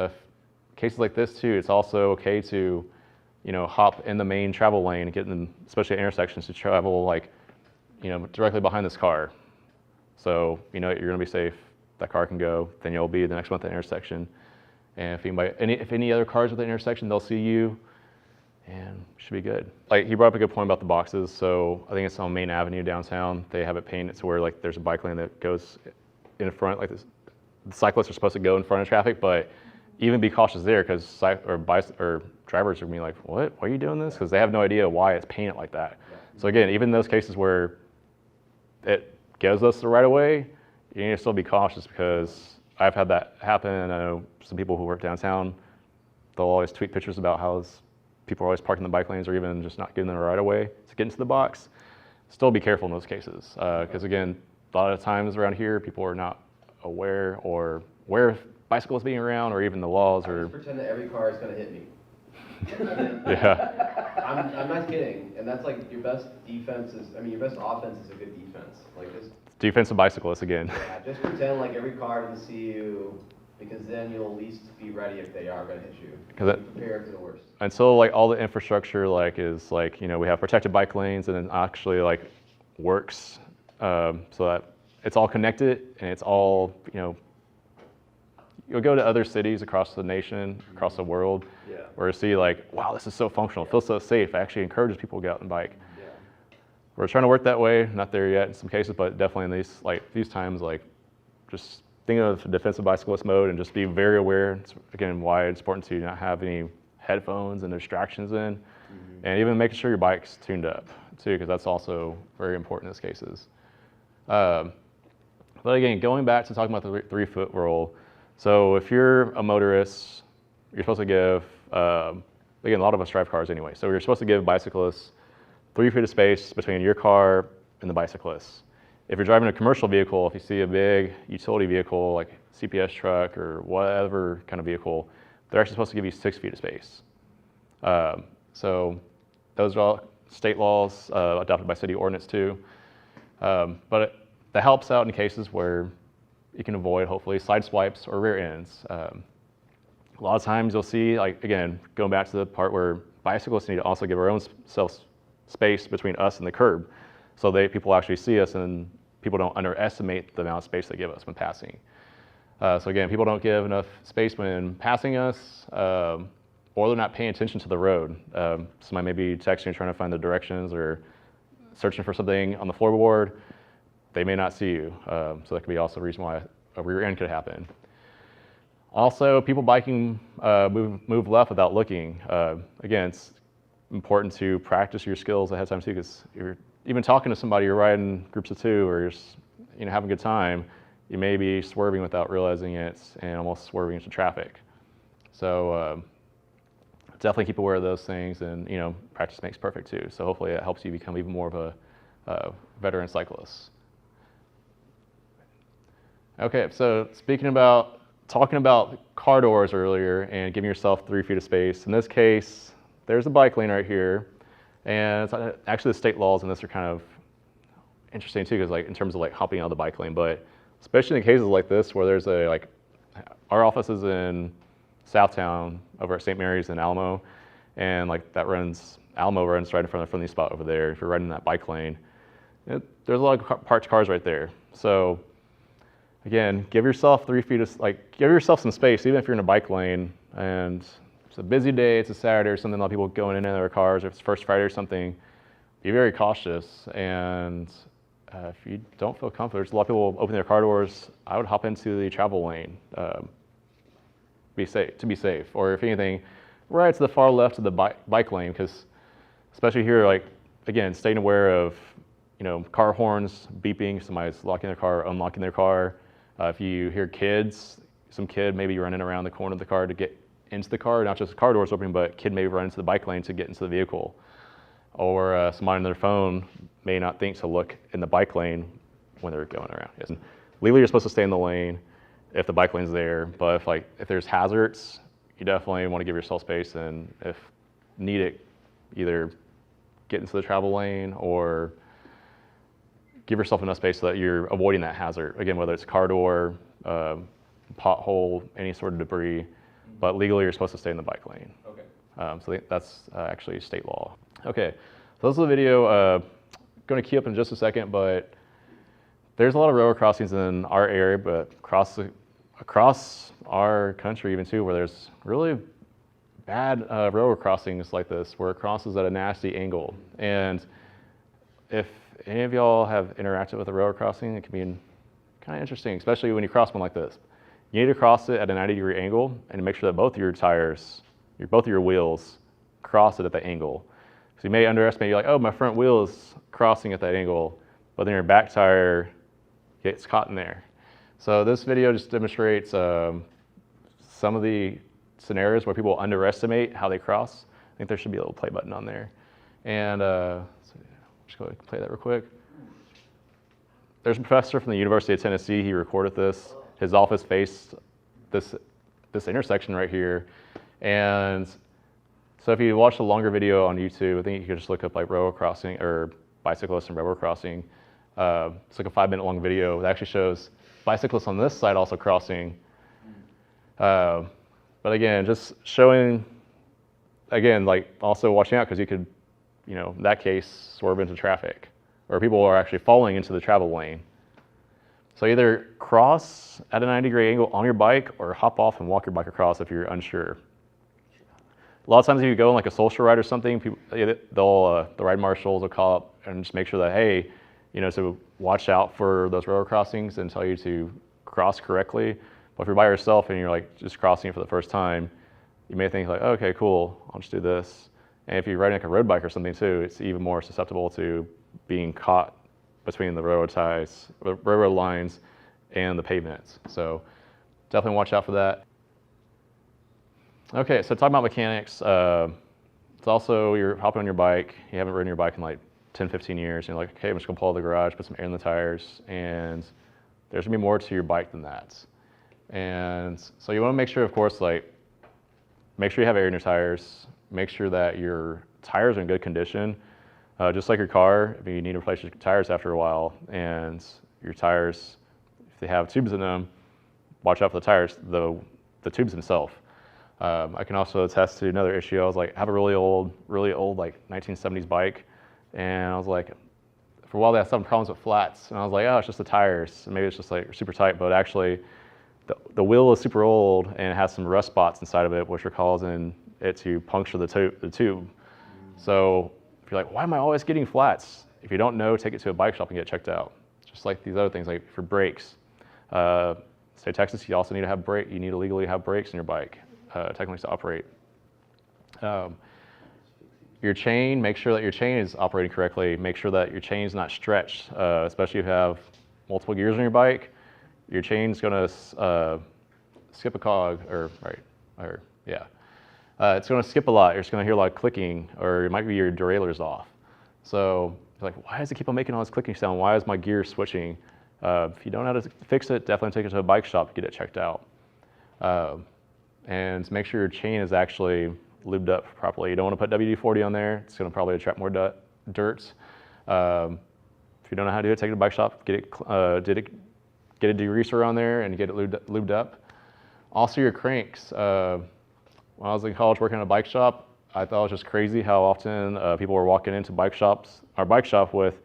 Speaker 1: cases like this too, it's also okay to hop in the main travel lane, get in, especially at intersections, to travel directly behind this car. So you're going to be safe. That car can go, then you'll be the next one at the intersection. And if any other cars at the intersection, they'll see you, and should be good. Like, he brought up a good point about the boxes. So I think it's on Main Avenue downtown. They have it painted to where there's a bike lane that goes in front, the cyclists are supposed to go in front of traffic, but even be cautious there, because drivers are going to be like, what? Why are you doing this? Because they have no idea why it's painted like that. So again, even in those cases where it gives us the right of way, you need to still be cautious, because I've had that happen, and I know some people who work downtown, they'll always tweet pictures about how people are always parking the bike lanes, or even just not giving them a right of way to get into the box. Still be careful in those cases, because again, a lot of times around here, people are not aware bicyclists being around, or even the laws.
Speaker 3: I just pretend that every car is going to hit me.
Speaker 1: Yeah.
Speaker 3: I'm not kidding, and that's your best defense your best offense is a good defense.
Speaker 1: Defensive bicyclists again.
Speaker 3: Yeah, just pretend like every car doesn't see you, because then you'll at least be ready if they are going to hit you. Prepare for the worst.
Speaker 1: Until all the infrastructure is we have protected bike lanes, and it actually works, so that it's all connected, and it's all you'll go to other cities across the nation, across the world, where you see wow, this is so functional, it feels so safe. It actually encourages people to get out and bike. We're trying to work that way, not there yet in some cases, but definitely in these times, just think of defensive bicyclist mode and just be very aware. It's, again, why it's important to not have any headphones and distractions in, and even making sure your bike's tuned up too, because that's also very important in these cases. But again, going back to talking about the 3-foot rule, so if you're a motorist, you're supposed to give, again, a lot of us drive cars anyway, so you're supposed to give bicyclists 3 feet of space between your car and the bicyclist. If you're driving a commercial vehicle, if you see a big utility vehicle like CPS truck or whatever kind of vehicle, they're actually supposed to give you 6 feet of space. So those are all state laws adopted by city ordinance too. But that helps out in cases where you can avoid, hopefully, side swipes or rear ends. A lot of times you'll see, again, going back to the part where bicyclists need to also give our own space between us and the curb, so people actually see us, and people don't underestimate the amount of space they give us when passing. So again, people don't give enough space when passing us, or they're not paying attention to the road. Somebody may be texting, trying to find the directions, or searching for something on the floorboard. They may not see you, so that could be also a reason why a rear end could happen. Also, people biking move left without looking. Again, it's important to practice your skills ahead of time too, because you're even talking to somebody, you're riding groups of 2, or you're just, having a good time, you may be swerving without realizing it and almost swerving into traffic. So definitely keep aware of those things, and practice makes perfect too. So hopefully it helps you become even more of a veteran cyclist. Okay, so talking about car doors earlier and giving yourself 3 feet of space. In this case, there's a bike lane right here, and it's actually the state laws in this are kind of interesting too, because like in terms of like hopping out of the bike lane, but especially in cases like this where there's our office is in Southtown over at St. Mary's in Alamo, and like Alamo runs right in front of the friendly spot over there. If you're riding that bike lane, there's a lot of parked cars right there. So again, give yourself 3 feet of, give yourself some space, even if you're in a bike lane and it's a busy day, it's a Saturday or something, a lot of people going in and out of their cars, or if it's first Friday or something, be very cautious. And if you don't feel comfortable, there's a lot of people opening their car doors, I would hop into the travel lane, to be safe. Or if anything, right to the far left of the bike lane, because especially here, like, again, staying aware of, car horns beeping, somebody's locking their car, unlocking their car. If you hear some kid maybe running around the corner of the car to get into the car, not just the car doors opening, but kid may run into the bike lane to get into the vehicle. Or somebody on their phone may not think to look in the bike lane when they're going around. Yes. Legally, you're supposed to stay in the lane if the bike lane's there, but if there's hazards, you definitely want to give yourself space, and if needed, either get into the travel lane or give yourself enough space so that you're avoiding that hazard. Again, whether it's a car door, pothole, any sort of debris, but legally you're supposed to stay in the bike lane.
Speaker 3: Okay.
Speaker 1: So that's actually state law. Okay, so this is the video. Going to key up in just a second, but there's a lot of railroad crossings in our area, but across our country even too, where there's really bad railroad crossings like this, where it crosses at a nasty angle. And if any of y'all have interacted with a railroad crossing, it can be kind of interesting, especially when you cross one like this. You need to cross it at a 90-degree angle and make sure that both of your tires, both of your wheels, cross it at the angle. So you may underestimate, you're like, oh, my front wheel is crossing at that angle, but then your back tire gets caught in there. So this video just demonstrates some of the scenarios where people underestimate how they cross. I think there should be a little play button on there. And just go ahead and play that real quick. There's a professor from the University of Tennessee. He recorded this. His office faced this intersection right here. And so if you watch a longer video on YouTube, I think you could just look up like railroad crossing or bicyclists and railroad crossing. It's like a 5-minute long video that actually shows bicyclists on this side also crossing. But again, just showing, again, like also watching out, because you could, in that case, swerve into traffic, or people are actually falling into the travel lane. So either cross at a 90-degree angle on your bike, or hop off and walk your bike across if you're unsure. A lot of times if you go on like a social ride or something, the ride marshals will call up and just make sure that, hey, to watch out for those railroad crossings and tell you to cross correctly. But if you're by yourself and you're like just crossing for the first time, you may think like, oh, okay, cool, I'll just do this. And if you're riding like a road bike or something too, it's even more susceptible to being caught between the railroad lines and the pavements. So definitely watch out for that. Okay, so talking about mechanics, it's also you're hopping on your bike, you haven't ridden your bike in like 10, 15 years, and you're like, okay, I'm just gonna pull out of the garage, put some air in the tires, and there's gonna be more to your bike than that. And so you wanna make sure, of course, make sure you have air in your tires, make sure that your tires are in good condition. Just like your car, you need to replace your tires after a while, and your tires, if they have tubes in them, watch out for the tires, the tubes themselves. I can also attest to another issue. I was like, I have a really old like 1970s bike, and I was like, for a while they had some problems with flats, and I was like, oh, it's just the tires, maybe it's just like super tight, but actually the wheel is super old and it has some rust spots inside of it, which are causing it to puncture the tube. So if you're like, why am I always getting flats? If you don't know, take it to a bike shop and get it checked out. Just like these other things, like for brakes. State of Texas, you also need to have you need to legally have brakes in your bike, technically to operate. Your chain, make sure that your chain is operating correctly. Make sure that your chain is not stretched, especially if you have multiple gears on your bike. Your chain's gonna skip a cog, it's going to skip a lot. You're just going to hear a lot of clicking, or it might be your derailleur's off. So you're like, why does it keep on making all this clicking sound? Why is my gear switching? If you don't know how to fix it, definitely take it to a bike shop to get it checked out. And make sure your chain is actually lubed up properly. You don't want to put WD-40 on there. It's going to probably attract more dirt. If you don't know how to do it, take it to a bike shop, get a degreaser on there and get it lubed up. Also your cranks. When I was in college working at a bike shop, I thought it was just crazy how often people were walking into our bike shop with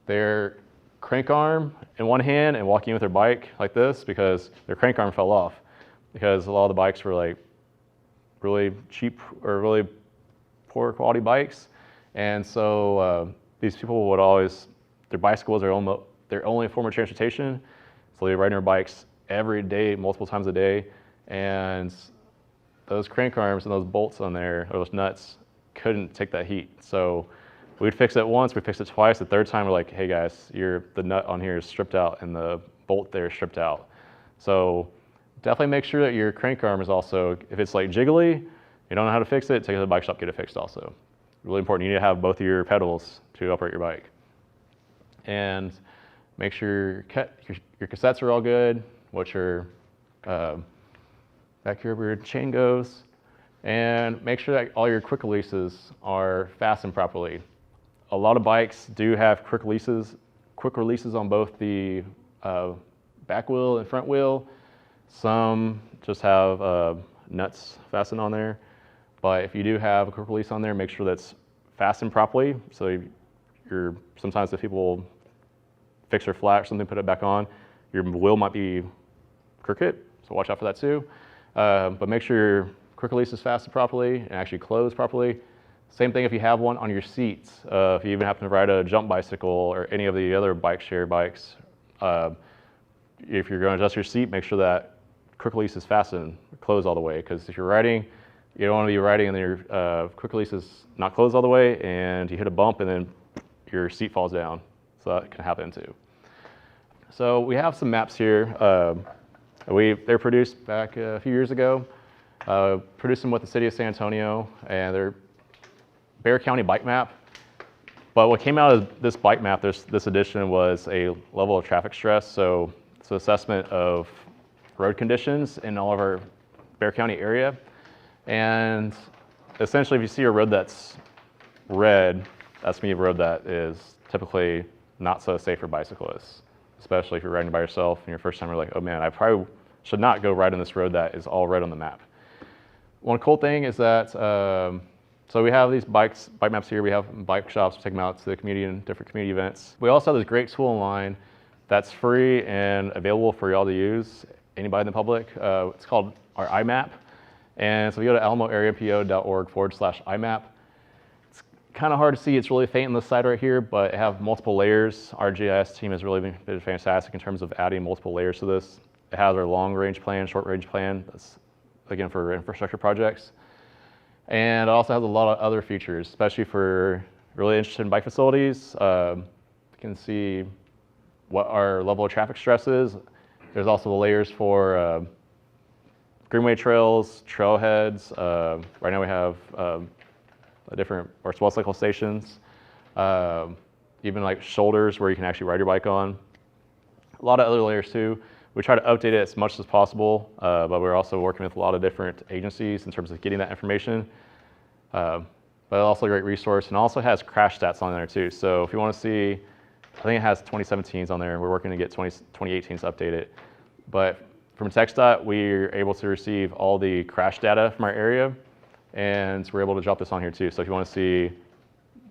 Speaker 1: their crank arm in one hand and walking in with their bike like this because their crank arm fell off. Because a lot of the bikes were like really cheap or really poor quality bikes. And so these people would always, their bicycles are their only form of transportation. So they ride their bikes every day, multiple times a day. And those crank arms and those bolts on there, or those nuts, couldn't take that heat. So we'd fix it once, we'd fix it twice. The third time we're like, hey guys, the nut on here is stripped out and the bolt there is stripped out. So definitely make sure that your crank arm is also, if it's like jiggly, you don't know how to fix it, take it to the bike shop, get it fixed also. Really important, you need to have both of your pedals to operate your bike. And make sure your cassettes are all good, what your back here where your chain goes, and make sure that all your quick releases are fastened properly. A lot of bikes do have quick releases on both the back wheel and front wheel. Some just have nuts fastened on there, but if you do have a quick release on there, make sure that's fastened properly. So sometimes if people fix their flat or something, put it back on, your wheel might be crooked, so watch out for that too. But make sure your quick release is fastened properly and actually closed properly. Same thing if you have one on your seats. If you even happen to ride a jump bicycle or any of the other bike share bikes, if you're going to adjust your seat, make sure that quick release is fastened, closed all the way. Because if you're riding, you don't want to be riding and your quick release is not closed all the way and you hit a bump and then your seat falls down. So that can happen too. So we have some maps here. They're produced back a few years ago. Produced them with the city of San Antonio, and they're Bexar County bike map. But what came out of this bike map, this edition, was a level of traffic stress. So it's an assessment of road conditions in all of our Bexar County area. And essentially, if you see a road that's red, that's me a road that is typically not so safe for bicyclists, especially if you're riding by yourself and your first time you're like, oh man, I probably should not go ride on this road that is all red on the map. One cool thing is that, so we have these bike maps here, we have bike shops, we take them out to the community and different community events. We also have this great tool online that's free and available for y'all to use, anybody in the public. It's called our IMAP. And so we go to alamoareampo.org/IMAP. It's kind of hard to see, it's really faint on the side right here, but it have multiple layers. Our GIS team has really been fantastic in terms of adding multiple layers to this. It has our long range plan, short range plan, that's again for infrastructure projects. And it also has a lot of other features, especially for really interested in bike facilities. You can see what our level of traffic stress is. There's also the layers for greenway trails, trailheads. Right now we have different swell cycle stations, even like shoulders where you can actually ride your bike on. A lot of other layers too. We try to update it as much as possible, but we're also working with a lot of different agencies in terms of getting that information. But also a great resource, and also has crash stats on there too. So if you want to see, I think it has 2017s on there, and we're working to get 2018s updated. But from TxDOT, we're able to receive all the crash data from our area, and we're able to drop this on here too. So if you want to see,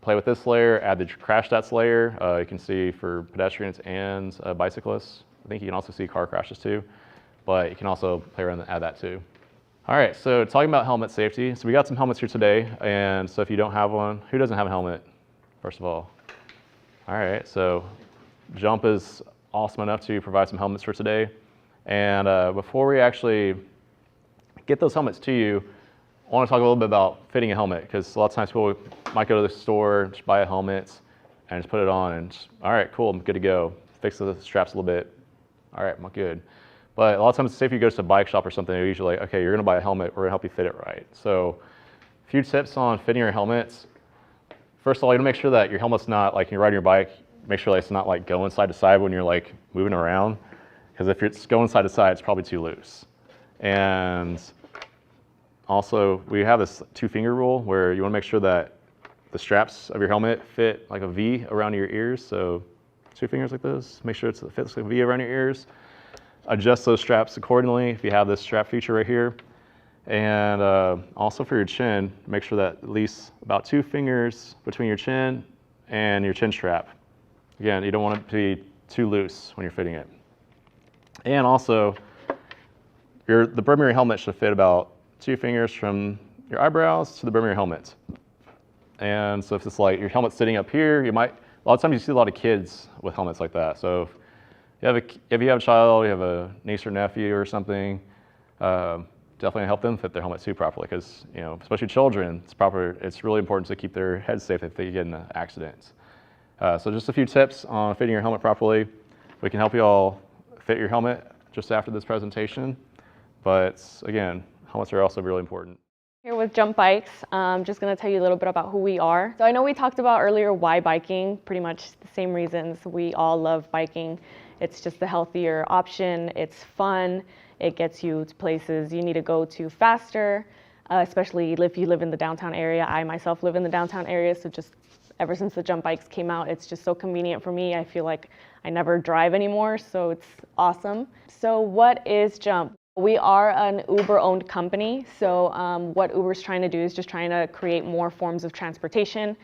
Speaker 1: play with this layer, add the crash stats layer, you can see for pedestrians and bicyclists. I think you can also see car crashes too, but you can also play around and add that too. All right, so talking about helmet safety. So we got some helmets here today, and so if you don't have one, who doesn't have a helmet, first of all? All right, so Jump is awesome enough to provide some helmets for today. And before we actually get those helmets to you, I want to talk a little bit about fitting a helmet, because a lot of times people might go to the store, just buy a helmet, and just put it on, and just, all right, cool, I'm good to go. Fix the straps a little bit. All right, I'm good. But a lot of times, say if you go to a bike shop or something, they're usually like, okay, you're gonna buy a helmet, we're gonna help you fit it right. So a few tips on fitting your helmets. First of all, you wanna make sure that your helmet's not, like you're riding your bike, make sure that it's not like going side to side when you're like moving around. Because if it's going side to side, it's probably too loose. And also, we have this 2-finger rule where you wanna make sure that the straps of your helmet fit like a V around your ears. So 2 fingers like this, make sure it fits like a V around your ears. Adjust those straps accordingly if you have this strap feature right here. And also for your chin, make sure that at least about 2 fingers between your chin and your chin strap. Again, you don't want it to be too loose when you're fitting it. And also, the brim of your helmet should fit about 2 fingers from your eyebrows to the brim of your helmet. And so if it's like your helmet's sitting up here, a lot of times you see a lot of kids with helmets like that. So if you have a child, you have a niece or nephew or something, definitely help them fit their helmet too properly, because especially children, it's really important to keep their heads safe if they get in an accident. So just a few tips on fitting your helmet properly. We can help you all fit your helmet just after this presentation. But again, helmets are also really important.
Speaker 4: Here with Jump Bikes, I'm just going to tell you a little bit about who we are. So I know we talked about earlier why biking, pretty much the same reasons. We all love biking. It's just the healthier option. It's fun. It gets you to places you need to go to faster, especially if you live in the downtown area. I myself live in the downtown area, so just ever since the Jump Bikes came out, it's just so convenient for me. I feel like I never drive anymore, so it's awesome. So what is Jump? We are an Uber-owned company, so what Uber's trying to do is just trying to create more forms of transportation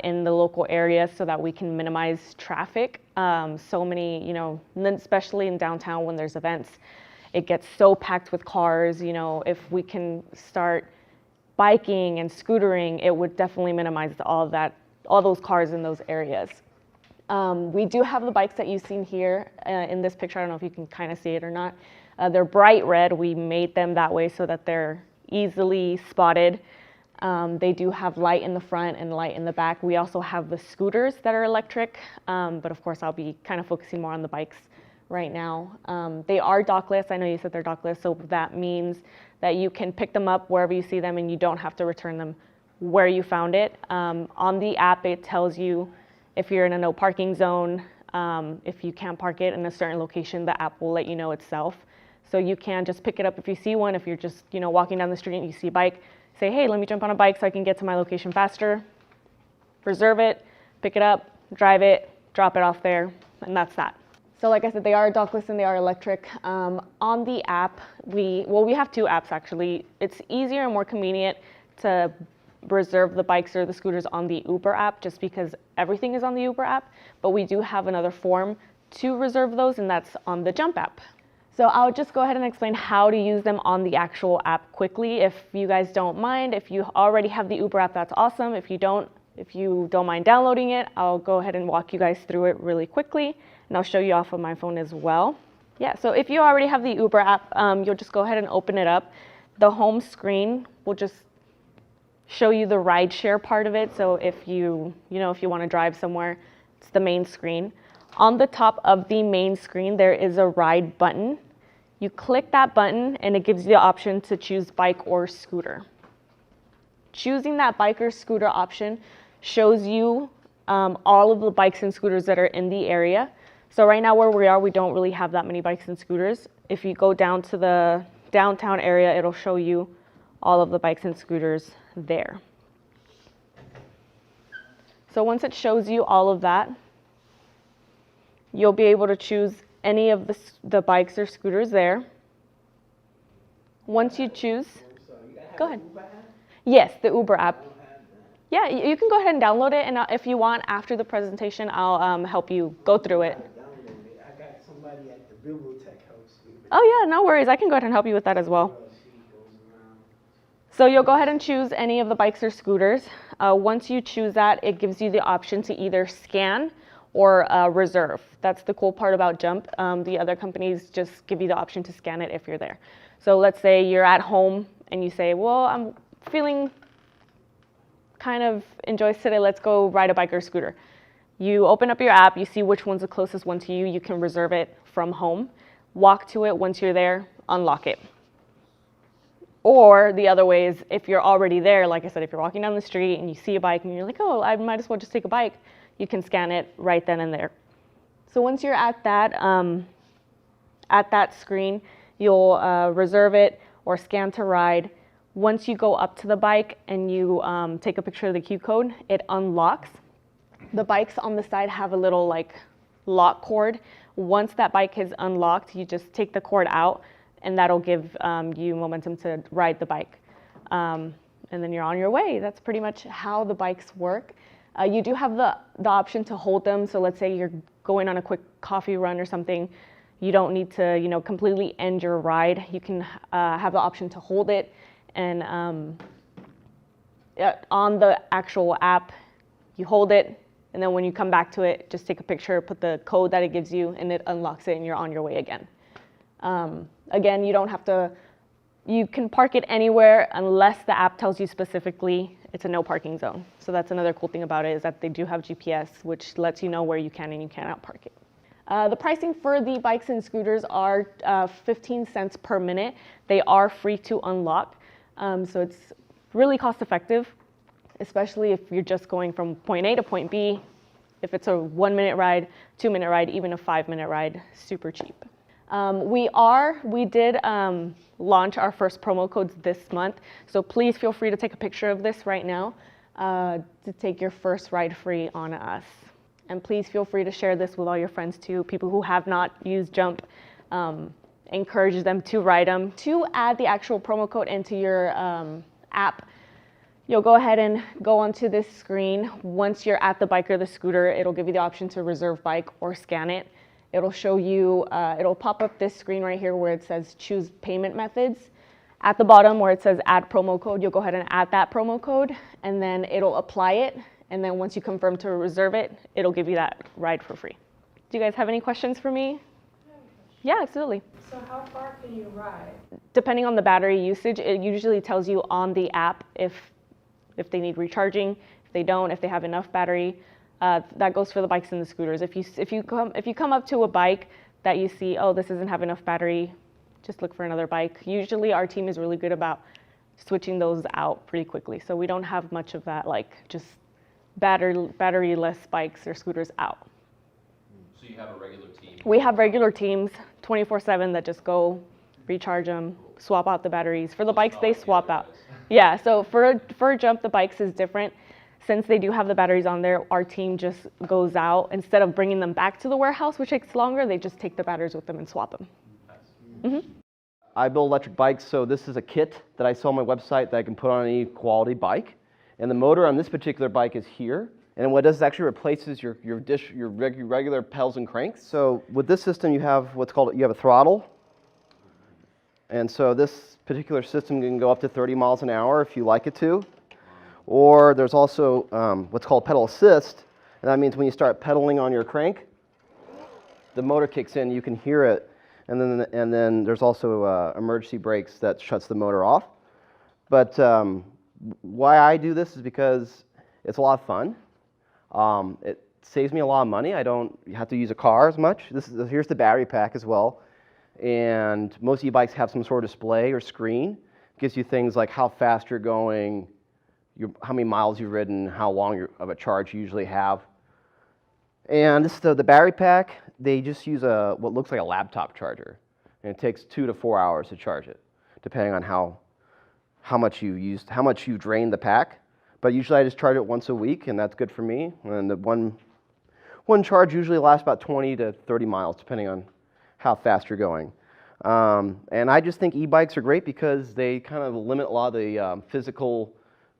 Speaker 4: in the local area so that we can minimize traffic. So many, especially in downtown when there's events, it gets so packed with cars. If we can start biking and scootering, it would definitely minimize all those cars in those areas. We do have the bikes that you've seen here in this picture. I don't know if you can kind of see it or not. They're bright red. We made them that way so that they're easily spotted. They do have light in the front and light in the back. We also have the scooters that are electric, but of course I'll be kind of focusing more on the bikes right now. They are dockless. I know you said they're dockless, so that means that you can pick them up wherever you see them and you don't have to return them where you found it. On the app, it tells you if you're in a no parking zone, if you can't park it in a certain location, the app will let you know itself. So you can just pick it up if you see one. If you're just walking down the street and you see a bike, say, hey, let me jump on a bike so I can get to my location faster. Reserve it, pick it up, drive it, drop it off there, and that's that. So like I said, they are dockless and they are electric. On the app, we have 2 apps actually. It's easier and more convenient to reserve the bikes or the scooters on the Uber app just because everything is on the Uber app, but we do have another form to reserve those, and that's on the Jump app. So I'll just go ahead and explain how to use them on the actual app quickly. If you guys don't mind, if you already have the Uber app, that's awesome. If you don't mind downloading it, I'll go ahead and walk you guys through it really quickly, and I'll show you off of my phone as well. Yeah, so if you already have the Uber app, you'll just go ahead and open it up. The home screen will just show you the rideshare part of it. So if you want to drive somewhere, it's the main screen. On the top of the main screen, there is a ride button. You click that button and it gives you the option to choose bike or scooter. Choosing that bike or scooter option shows you all of the bikes and scooters that are in the area. So right now where we are, we don't really have that many bikes and scooters. If you go down to the downtown area, it'll show you all of the bikes and scooters there. So once it shows you all of that, you'll be able to choose any of the bikes or scooters there. Once you choose, go ahead. Yes, the Uber app. Yeah, you can go ahead and download it, and if you want, after the presentation, I'll help you go through it.
Speaker 5: I got somebody at the bibliotech house.
Speaker 4: Oh yeah, no worries. I can go ahead and help you with that as well. So you'll go ahead and choose any of the bikes or scooters. Once you choose that, it gives you the option to either scan or reserve. That's the cool part about Jump. The other companies just give you the option to scan it if you're there. So let's say you're at home and you say, well, I'm feeling kind of enjoys today, let's go ride a bike or scooter. You open up your app, you see which one's the closest one to you, you can reserve it from home. walk to it. Once you're there, unlock it. Or the other way is if you're already there, like I said, if you're walking down the street and you see a bike and you're like, oh, I might as well just take a bike, you can scan it right then and there. So once you're at that screen, you'll reserve it or scan to ride. Once you go up to the bike and you take a picture of the Q code, it unlocks. The bikes on the side have a little like lock cord. Once that bike is unlocked, you just take the cord out and that'll give you momentum to ride the bike. And then you're on your way. That's pretty much how the bikes work. You do have the option to hold them. So let's say you're going on a quick coffee run or something. You don't need to, completely end your ride. You can have the option to hold it. And on the actual app, you hold it. And then when you come back to it, just take a picture, put the code that it gives you, and it unlocks it, and you're on your way again. Again, you can park it anywhere unless the app tells you specifically it's a no parking zone. So that's another cool thing about it is that they do have GPS, which lets you know where you can and you cannot park it. The pricing for the bikes and scooters are 15 cents per minute. They are free to unlock. So it's really cost effective, especially if you're just going from point A to point B. If it's a 1 minute ride, 2 minute ride, even a 5 minute ride, super cheap. We did launch our first promo codes this month, so please feel free to take a picture of this right now to take your first ride free on us. And please feel free to share this with all your friends too, people who have not used Jump. Encourage them to ride them. To add the actual promo code into your app, you'll go ahead and go onto this screen. Once you're at the bike or the scooter, it'll give you the option to reserve bike or scan it. It'll show you, it'll pop up this screen right here where it says choose payment methods. At the bottom where it says add promo code, you'll go ahead and add that promo code and then it'll apply it. And then once you confirm to reserve it, it'll give you that ride for free. Do you guys have any questions for me? Yeah, absolutely.
Speaker 6: So how far can you ride?
Speaker 4: Depending on the battery usage, it usually tells you on the app if they need recharging, if they don't, if they have enough battery. That goes for the bikes and the scooters. If you come up to a bike that you see, oh, this doesn't have enough battery, just look for another bike. Usually our team is really good about switching those out pretty quickly. So we don't have much of that, like just battery-less bikes or scooters out.
Speaker 7: So you have a regular team?
Speaker 4: We have regular teams 24/7 that just go recharge them, swap out the batteries. For the bikes, they swap out. Yeah, so for Jump, the bikes is different. Since they do have the batteries on there, our team just goes out. Instead of bringing them back to the warehouse, which takes longer, they just take the batteries with them and swap them. Mm-hmm.
Speaker 8: I build electric bikes, so this is a kit that I sell on my website that I can put on any quality bike. And the motor on this particular bike is here. And what it does is actually replaces your regular pedals and cranks. So with this system, you have you have a throttle. And so this particular system can go up to 30 miles an hour if you like it to. Or there's also what's called pedal assist. And that means when you start pedaling on your crank, the motor kicks in, you can hear it. And then there's also emergency brakes that shuts the motor off. But why I do this is because it's a lot of fun. It saves me a lot of money. I don't have to use a car as much. Here's the battery pack as well. And most e-bikes have some sort of display or screen. It gives you things like how fast you're going, how many miles you've ridden, how long of a charge you usually have. And this is the battery pack. They just use what looks like a laptop charger. And it takes 2 to 4 hours to charge it, depending on how much you drain the pack. But usually I just charge it once a week, and that's good for me. And the one charge usually lasts about 20 to 30 miles, depending on how fast you're going. And I just think e-bikes are great because they kind of limit a lot of the physical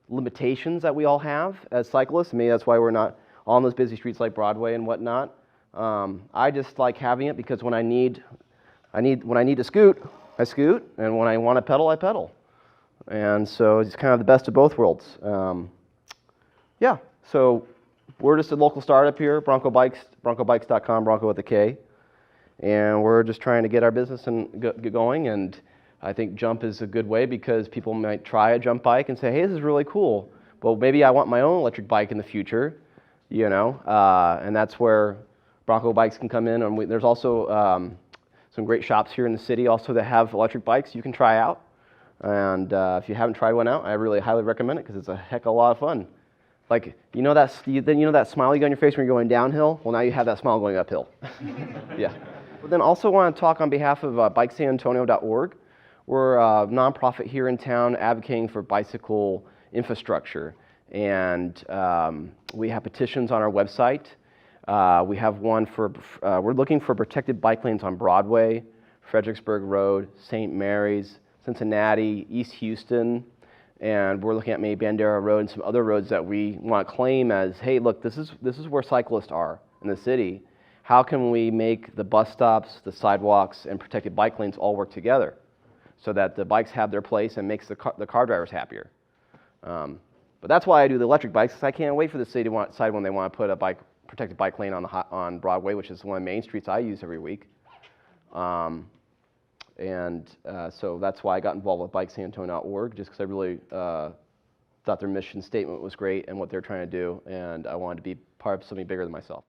Speaker 8: limitations that we all have as cyclists. Maybe that's why we're not on those busy streets like Broadway and whatnot. I just like having it because when I need to scoot, I scoot, and when I want to pedal, I pedal. And so it's kind of the best of both worlds. Yeah, so we're just a local startup here, Bronco Bikes, broncobikes.com, Bronco with a K. And we're just trying to get our business and get going. And I think Jump is a good way because people might try a Jump bike and say, hey, this is really cool. But maybe I want my own electric bike in the future, and that's where Bronco Bikes can come in. And there's also some great shops here in the city also that have electric bikes you can try out. And if you haven't tried one out, I really highly recommend it because it's a heck of a lot of fun. Like, you know that smile you got on your face when you're going downhill? Well, now you have that smile going uphill. Yeah. But then also want to talk on behalf of bikesanantonio.org. We're a nonprofit here in town advocating for bicycle infrastructure. And we have petitions on our website. We have one for, we're looking for protected bike lanes on Broadway, Fredericksburg Road, St. Mary's, Cincinnati, East Houston, and we're looking at maybe Bandera Road and some other roads that we want to claim as, hey, look, this is where cyclists are in the city. How can we make the bus stops, the sidewalks, and protected bike lanes all work together so that the bikes have their place and makes the car drivers happier? But that's why I do the electric bikes, because I can't wait for the city to decide when they want to put a protected bike lane on Broadway, which is one of the main streets I use every week. So that's why I got involved with bikesanantonio.org, just because I really thought their mission statement was great and what they're trying to do, and I wanted to be part of something bigger than myself.